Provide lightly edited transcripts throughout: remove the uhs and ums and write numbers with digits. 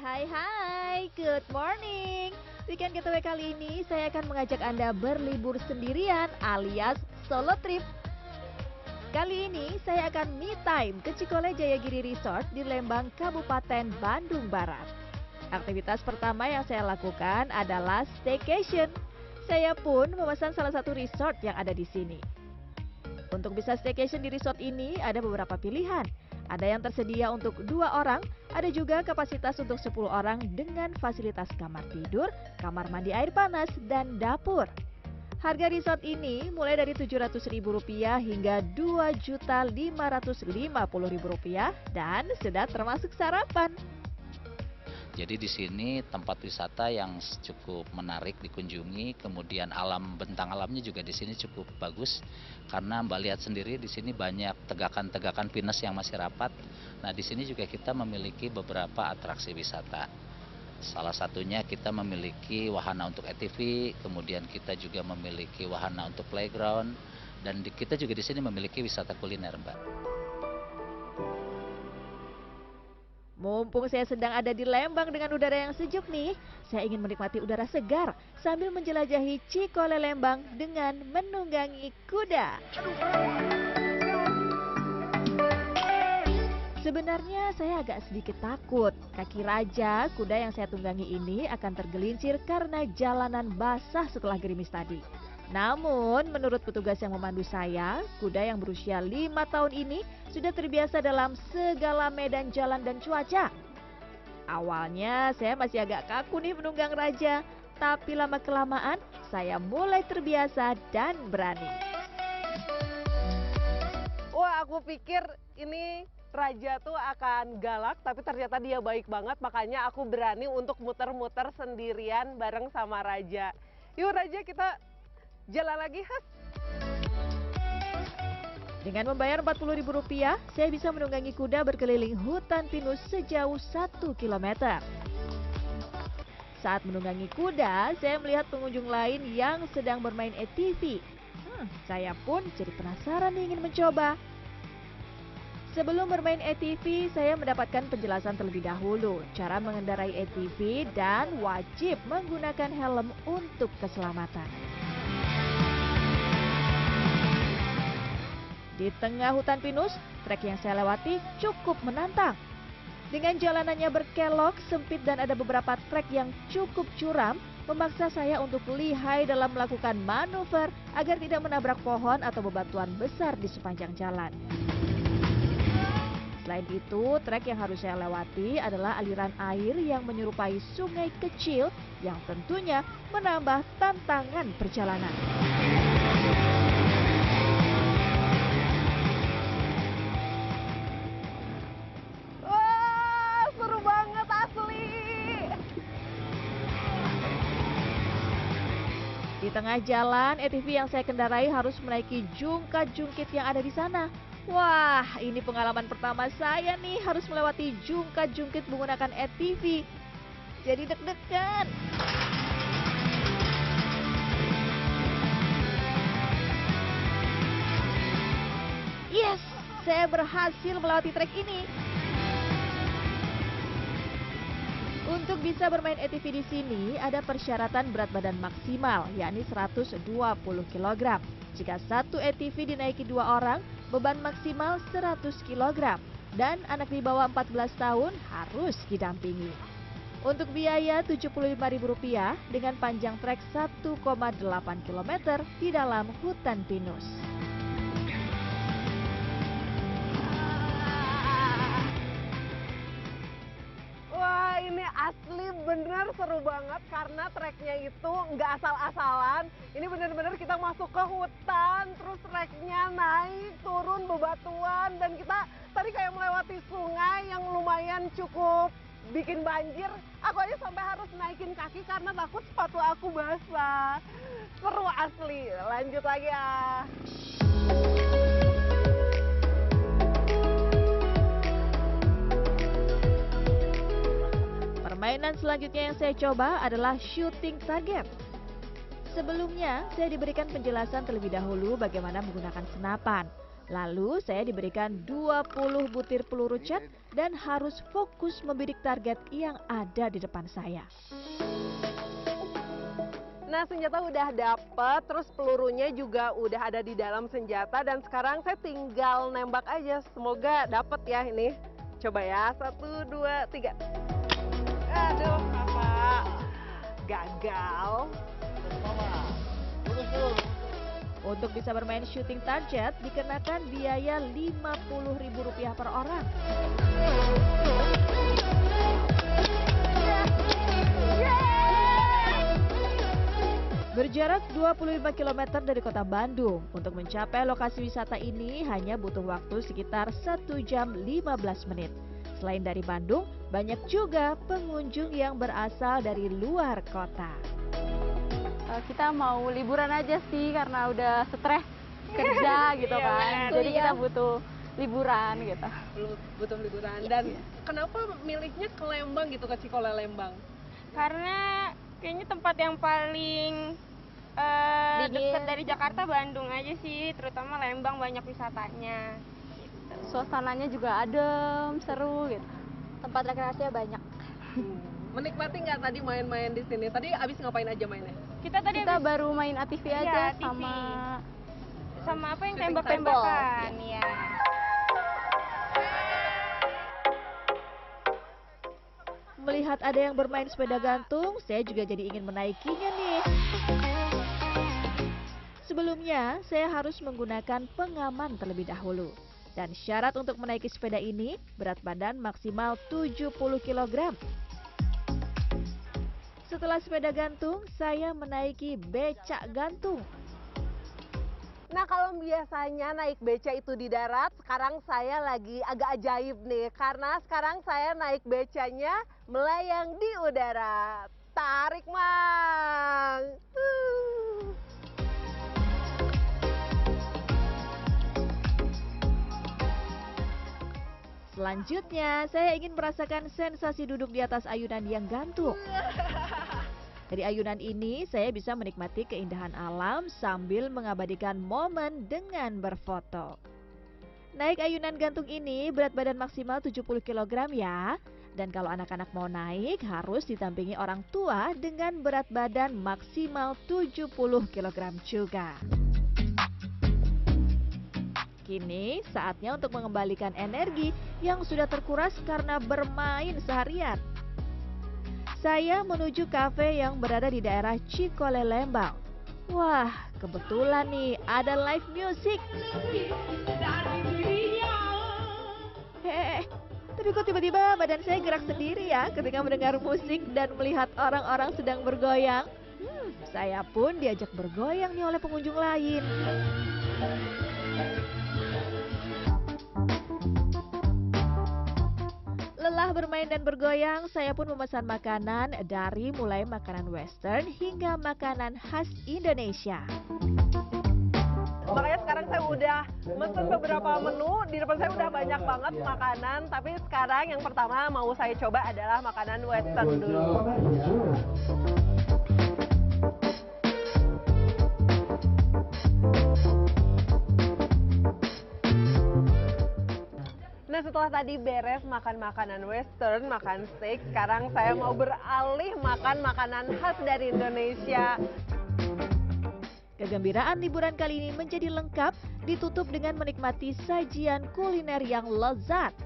Hai, good morning. Weekend getaway kali ini saya akan mengajak Anda berlibur sendirian alias solo trip. Kali ini saya akan me time ke Cikole Jayagiri Resort di Lembang, Kabupaten Bandung Barat. Aktivitas pertama yang saya lakukan adalah staycation. Saya pun memesan salah satu resort yang ada di sini. Untuk bisa staycation di resort ini ada beberapa pilihan. Ada yang tersedia untuk 2 orang, ada juga kapasitas untuk 10 orang dengan fasilitas kamar tidur, kamar mandi air panas, dan dapur. Harga resort ini mulai dari Rp700.000 hingga Rp2.550.000 dan sudah termasuk sarapan. Jadi di sini tempat wisata yang cukup menarik dikunjungi, kemudian bentang alamnya juga di sini cukup bagus karena Mbak lihat sendiri di sini banyak tegakan-tegakan pinus yang masih rapat. Nah, di sini juga kita memiliki beberapa atraksi wisata. Salah satunya kita memiliki wahana untuk ATV, kemudian kita juga memiliki wahana untuk playground, dan kita juga di sini memiliki wisata kuliner, Mbak. Mumpung saya sedang ada di Lembang dengan udara yang sejuk nih, saya ingin menikmati udara segar sambil menjelajahi Cikole Lembang dengan menunggangi kuda. Sebenarnya saya agak sedikit takut. Kaki raja, kuda yang saya tunggangi ini akan tergelincir karena jalanan basah setelah gerimis tadi. Namun, menurut petugas yang memandu saya, kuda yang berusia 5 tahun ini sudah terbiasa dalam segala medan jalan dan cuaca. Awalnya saya masih agak kaku nih menunggang raja, tapi lama-kelamaan saya mulai terbiasa dan berani. Wah, aku pikir ini raja tuh akan galak, tapi ternyata dia baik banget, makanya aku berani untuk muter-muter sendirian bareng sama raja. Yuk raja, kita jalan lagi, Has. Dengan membayar Rp40.000, saya bisa menunggangi kuda berkeliling hutan pinus sejauh 1 km. Saat menunggangi kuda, saya melihat pengunjung lain yang sedang bermain ATV. Saya pun jadi penasaran ingin mencoba. Sebelum bermain ATV, saya mendapatkan penjelasan terlebih dahulu cara mengendarai ATV dan wajib menggunakan helm untuk keselamatan. Di tengah hutan pinus, trek yang saya lewati cukup menantang. Dengan jalanannya berkelok, sempit dan ada beberapa trek yang cukup curam, memaksa saya untuk lihai dalam melakukan manuver agar tidak menabrak pohon atau bebatuan besar di sepanjang jalan. Selain itu, trek yang harus saya lewati adalah aliran air yang menyerupai sungai kecil yang tentunya menambah tantangan perjalanan. Di tengah jalan, ATV yang saya kendarai harus menaiki jungkat-jungkit yang ada di sana. Wah, ini pengalaman pertama saya nih harus melewati jungkat-jungkit menggunakan ATV. Jadi deg-degan. Yes, saya berhasil melewati trek ini. Untuk bisa bermain ATV di sini ada persyaratan berat badan maksimal, yakni 120 kg. Jika satu ATV dinaiki 2 orang, beban maksimal 100 kg. Dan anak di bawah 14 tahun harus didampingi. Untuk biaya Rp75.000 dengan panjang trek 1,8 km di dalam hutan pinus. Ini asli bener seru banget karena treknya itu nggak asal-asalan. Ini bener-bener kita masuk ke hutan, terus treknya naik, turun bebatuan, dan kita tadi kayak melewati sungai yang lumayan cukup bikin banjir. Aku aja sampai harus naikin kaki karena takut sepatu aku basah. Seru asli. Lanjut lagi ya. Permainan selanjutnya yang saya coba adalah shooting target. Sebelumnya, saya diberikan penjelasan terlebih dahulu bagaimana menggunakan senapan. Lalu saya diberikan 20 butir peluru cat dan harus fokus membidik target yang ada di depan saya. Nah, senjata udah dapet, terus pelurunya juga udah ada di dalam senjata, dan sekarang saya tinggal nembak aja. Semoga dapet ya ini. Coba ya, 1, 2, 3. Aduh, kakak. Gagal. Untuk bisa bermain shooting target dikenakan biaya Rp50.000 per orang. Berjarak 25 km dari kota Bandung, untuk mencapai lokasi wisata ini hanya butuh waktu sekitar 1 jam 15 menit. Selain dari Bandung, banyak juga pengunjung yang berasal dari luar kota. Kita mau liburan aja sih karena udah stres kerja gitu kan. Jadi kita butuh liburan gitu. Butuh liburan. Dan kenapa milihnya ke Lembang gitu, ke Cikole Lembang? Karena kayaknya tempat yang paling dekat dari Jakarta, Bandung aja sih, terutama Lembang banyak wisatanya. Gitu. Suasananya juga adem, seru gitu. Tempat rekreasinya banyak. Menikmati nggak tadi main-main di sini? Tadi abis ngapain aja mainnya? Kita baru main ATV aja, sama apa yang tembak-tembakan ya. Melihat ada yang bermain sepeda gantung, saya juga jadi ingin menaikinya nih. Sebelumnya, saya harus menggunakan pengaman terlebih dahulu. Dan syarat untuk menaiki sepeda ini, berat badan maksimal 70 kg. Setelah sepeda gantung, saya menaiki becak gantung. Nah, kalau biasanya naik beca itu di darat, sekarang saya lagi agak ajaib nih. Karena sekarang saya naik becanya melayang di udara. Tarik, Mang! Selanjutnya, saya ingin merasakan sensasi duduk di atas ayunan yang gantung. Dari ayunan ini, saya bisa menikmati keindahan alam sambil mengabadikan momen dengan berfoto. Naik ayunan gantung ini berat badan maksimal 70 kg ya. Dan kalau anak-anak mau naik, harus didampingi orang tua dengan berat badan maksimal 70 kg juga. Kini saatnya untuk mengembalikan energi yang sudah terkuras karena bermain seharian. Saya menuju kafe yang berada di daerah Cikole Lembang. Wah, kebetulan nih ada live music. Tapi kok tiba-tiba badan saya gerak sendiri ya ketika mendengar musik dan melihat orang-orang sedang bergoyang. Saya pun diajak bergoyang nih oleh pengunjung lain. Lelah bermain dan bergoyang, saya pun memesan makanan dari mulai makanan western hingga makanan khas Indonesia. Makanya sekarang saya udah mesen beberapa menu, di depan saya udah banyak banget makanan. Tapi sekarang yang pertama mau saya coba adalah makanan western dulu. Nah, setelah tadi beres makan makanan western, makan steak, sekarang saya mau beralih makan makanan khas dari Indonesia. Kegembiraan liburan kali ini menjadi lengkap, ditutup dengan menikmati sajian kuliner yang lezat.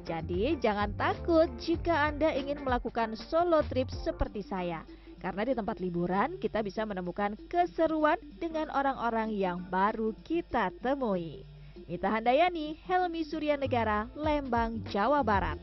Jadi jangan takut jika Anda ingin melakukan solo trip seperti saya. Karena di tempat liburan kita bisa menemukan keseruan dengan orang-orang yang baru kita temui. Mita Handayani, Helmi Suryanegara, Lembang, Jawa Barat.